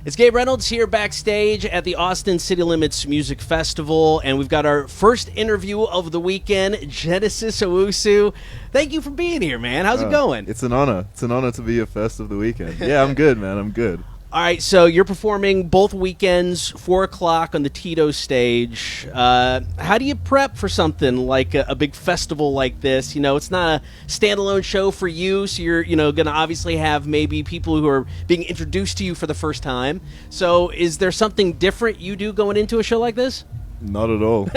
It's Gabe Reynolds here backstage at the Austin City Limits Music Festival, and we've got our first interview of the weekend, Genesis Owusu. Thank you for being here, man. How's it going? It's an honor. It's an honor to be your first of the weekend. Yeah, I'm good, man. I'm good. All right, so you're performing both weekends, 4 o'clock on the Tito stage. How do you prep for something like a big festival like this? You know, it's not a standalone show for you, so you're, going to obviously have maybe people who are being introduced to you for the first time. So is there something different you do going into a show like this? Not at all.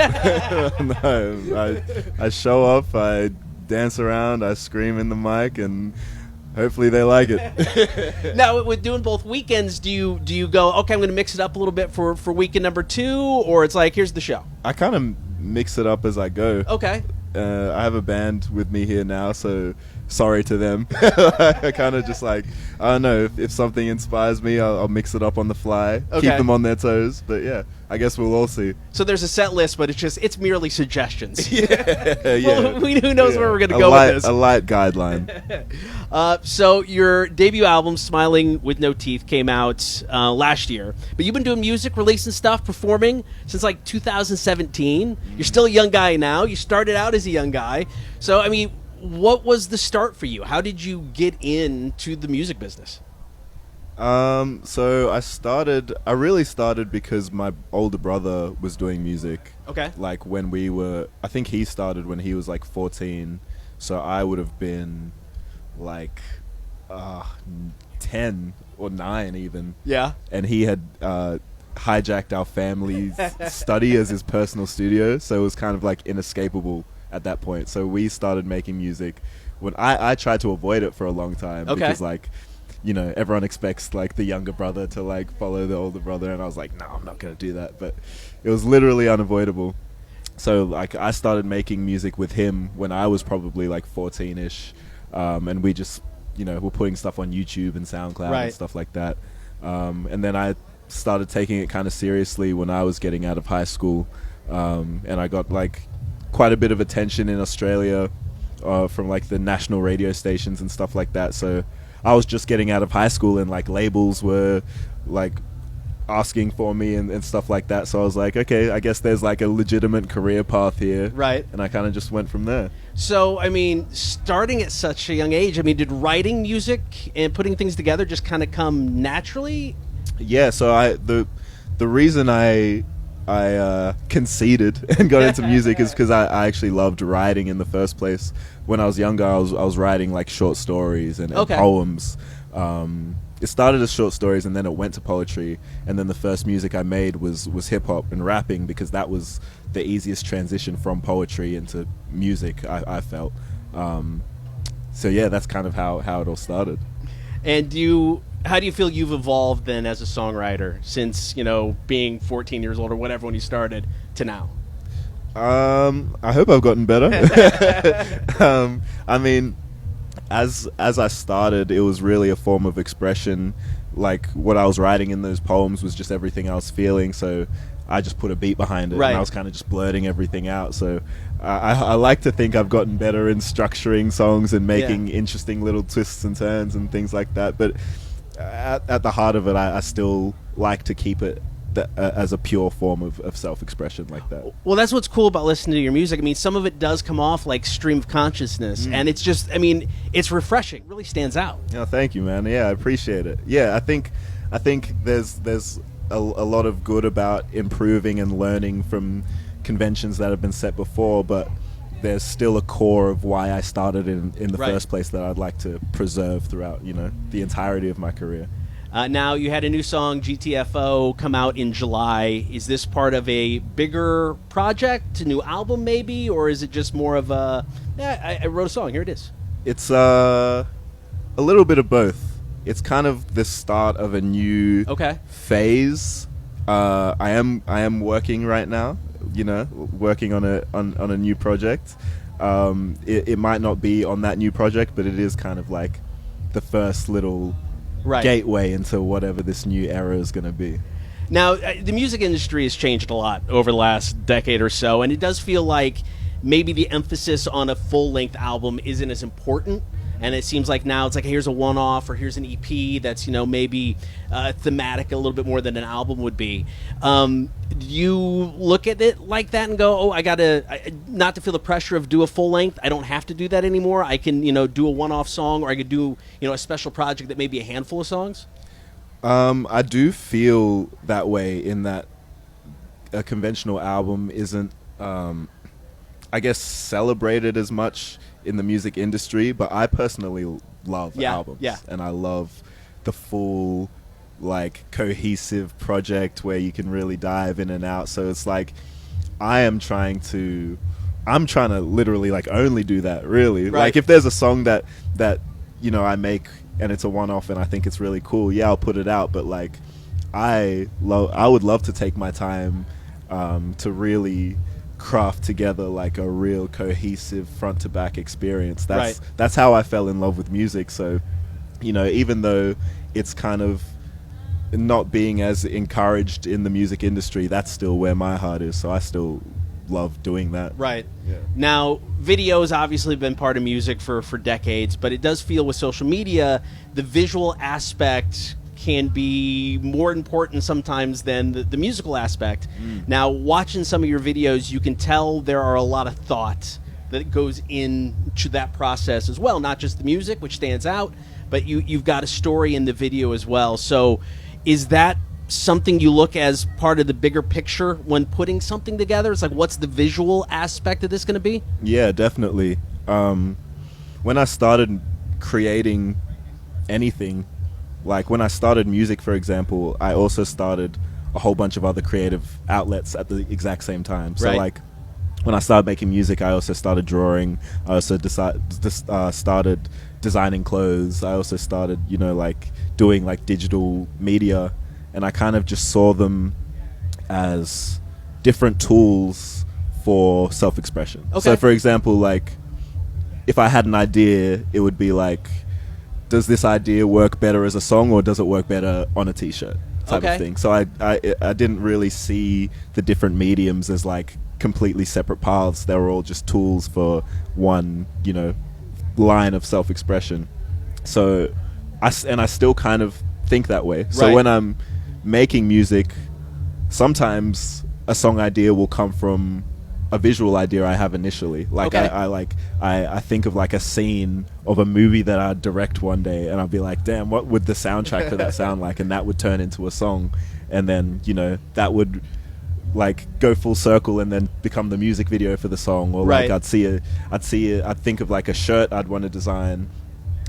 No, I show up, I dance around, I scream in the mic, and hopefully they like it. Now, with doing both weekends, do you go, okay, I'm going to mix it up a little bit for weekend number 2, or it's like, here's the show? I kind of mix it up as I go. Okay. I have a band with me here now, so sorry to them. I kind of just like, I don't know, if something inspires me, I'll mix it up on the fly, Okay. Keep them on their toes. But yeah, I guess we'll all see. So there's a set list, but it's merely suggestions. Yeah. Well, who knows where we're going to go with this. A light guideline. So your debut album, Smiling with No Teeth, came out last year. But you've been doing music, releasing stuff, performing since like 2017. You're still a young guy now. You started out as a young guy. So, I mean, what was the start for you? How did you get into the music business? So I really started because my older brother was doing music. Okay. Like when I think he started when he was like 14. So I would have been like 10 or 9 even. Yeah. And he had hijacked our family's study as his personal studio. So it was kind of like inescapable at that point. So we started making music when I tried to avoid it for a long time. Okay. Because like, everyone expects like the younger brother to like follow the older brother, and I was like, no, I'm not going to do that. But it was literally unavoidable. So like I started making music with him when I was probably like 14-ish. And we just, were putting stuff on YouTube and SoundCloud Right. and stuff like that. And then I started taking it kind of seriously when I was getting out of high school. And I got like quite a bit of attention in Australia from like the national radio stations and stuff like that. So I was just getting out of high school, and like labels were like asking for me and stuff like that. So I was like, okay, I guess there's like a legitimate career path here. Right. And I kind of just went from there. So, I mean, starting at such a young age, I mean, did writing music and putting things together just kind of come naturally? Yeah, so the reason I conceded and got into music is because I actually loved writing in the first place. When I was younger, I was writing like short stories and Okay. poems. It started as short stories, and then it went to poetry, and then the first music I made was hip-hop and rapping, because that was the easiest transition from poetry into music, I felt. So yeah, that's kind of how it all started. And how do you feel you've evolved then as a songwriter since, being 14 years old or whatever when you started to now? I hope I've gotten better. I mean, as I started, it was really a form of expression. Like what I was writing in those poems was just everything I was feeling, so I just put a beat behind it. Right. And I was kind of just blurting everything out. So I like to think I've gotten better in structuring songs and making interesting little twists and turns and things like that. But at the heart of it, I still like to keep it as a pure form of self-expression like that. Well, that's what's cool about listening to your music. I mean, some of it does come off like stream of consciousness, and it's just, I mean, it's refreshing. It really stands out. Yeah, thank you, man. Yeah, I appreciate it. Yeah, I think there's a lot of good about improving and learning from conventions that have been set before, but there's still a core of why I started in the Right. first place that I'd like to preserve throughout, the entirety of my career. Now, you had a new song, GTFO, come out in July. Is this part of a bigger project, a new album maybe, or is it just more of I wrote a song, here it is? It's a little bit of both. It's kind of the start of a new phase. I am working right now, working on a new project. It might not be on that new project, but it is kind of like the first little gateway into whatever this new era is going to be. Now, the music industry has changed a lot over the last decade or so, and it does feel like maybe the emphasis on a full-length album isn't as important and it seems like now it's like, here's a one-off or here's an EP that's, maybe thematic a little bit more than an album would be. Do you look at it like that and go, I gotta, not to feel the pressure of do a full length, I don't have to do that anymore, I can do a one-off song, or I could do a special project that may be a handful of songs? I do feel that way, in that a conventional album isn't I guess celebrated as much in the music industry, but I personally love albums. Yeah. And I love the full, like, cohesive project where you can really dive in and out. So it's like I'm trying to literally, like, only do that, really. Right. Like, if there's a song that I make and it's a one-off and I think it's really cool, yeah, I'll put it out. But, like, I would love to take my time to really craft together, like, a real cohesive front to back experience. That's how I fell in love with music. So, even though it's kind of not being as encouraged in the music industry, that's still where my heart is. So I still love doing that. Right. Yeah. Now, video has obviously been part of music for decades, but it does feel with social media, the visual aspect can be more important sometimes than the musical aspect. Now, watching some of your videos, you can tell there are a lot of thought that goes into that process as well, not just the music, which stands out, but you've got a story in the video as well. So is that something you look as part of the bigger picture when putting something together? It's like, what's the visual aspect of this going to be? Yeah, definitely. When I started creating anything, like when I started music, for example, I also started a whole bunch of other creative outlets at the exact same time. So, like, when I started making music, I also started drawing. I also started designing clothes. I also started, like, doing, like, digital media. And I kind of just saw them as different tools for self-expression. Okay. So, for example, like, if I had an idea, it would be like, does this idea work better as a song, or does it work better on a t-shirt type of thing? So I didn't really see the different mediums as, like, completely separate paths. They were all just tools for one, line of self-expression. So I still kind of think that way. So when I'm making music, sometimes a song idea will come from a visual idea I have initially. Like, I think of, like, a scene of a movie that I'd direct one day, and I'll be like, damn, what would the soundtrack for that sound like? And that would turn into a song, and then that would, like, go full circle and then become the music video for the song. Or like, I'd think of, like, a shirt I'd want to design,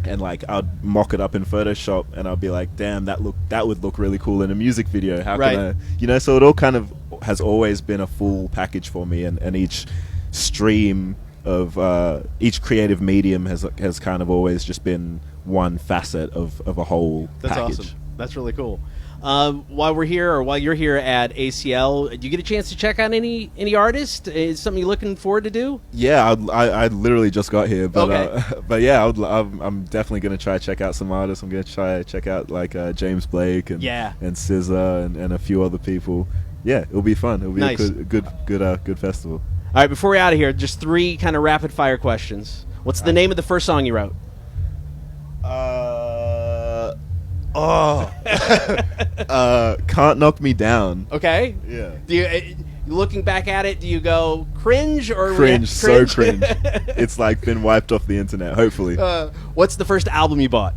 and, like, I'd mock it up in Photoshop, and I'd be like, damn, that would look really cool in a music video. How can I, so it all kind of has always been a full package for me, and each stream of each creative medium has kind of always just been one facet of a whole package. That's awesome. That's really cool. While you're here at ACL, do you get a chance to check out any artists? Is something you're looking forward to do? Yeah, I literally just got here, but okay. But yeah, I'm definitely gonna try check out some artists. I'm gonna try check out, like, James Blake and SZA and a few other people. Yeah, it'll be fun. It'll be nice. a good festival. All right, before we're out of here, just 3 kind of rapid fire questions. What's the name of the first song you wrote? Can't Knock Me Down. Okay. Yeah. Do you, looking back at it, do you go cringe or cringe? So cringe. It's, like, been wiped off the internet. Hopefully. What's the first album you bought?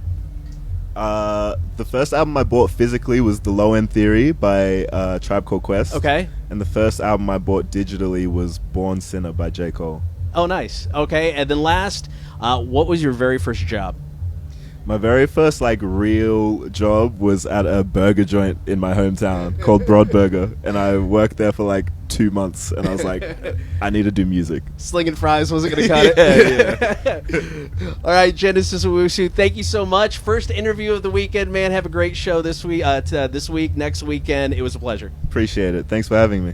The first album I bought physically was The Low End Theory by Tribe Called Quest. Okay. And the first album I bought digitally was Born Sinner by J. Cole. Oh, nice. Okay. And then last, what was your very first job? My very first, like, real job was at a burger joint in my hometown called Broad Burger, and I worked there for, like, 2 months, and I was like, I need to do music. Slinging fries wasn't going to cut it. Yeah. All right, Genesis Owusu, thank you so much. First interview of the weekend, man. Have a great show this week, next weekend. It was a pleasure. Appreciate it. Thanks for having me.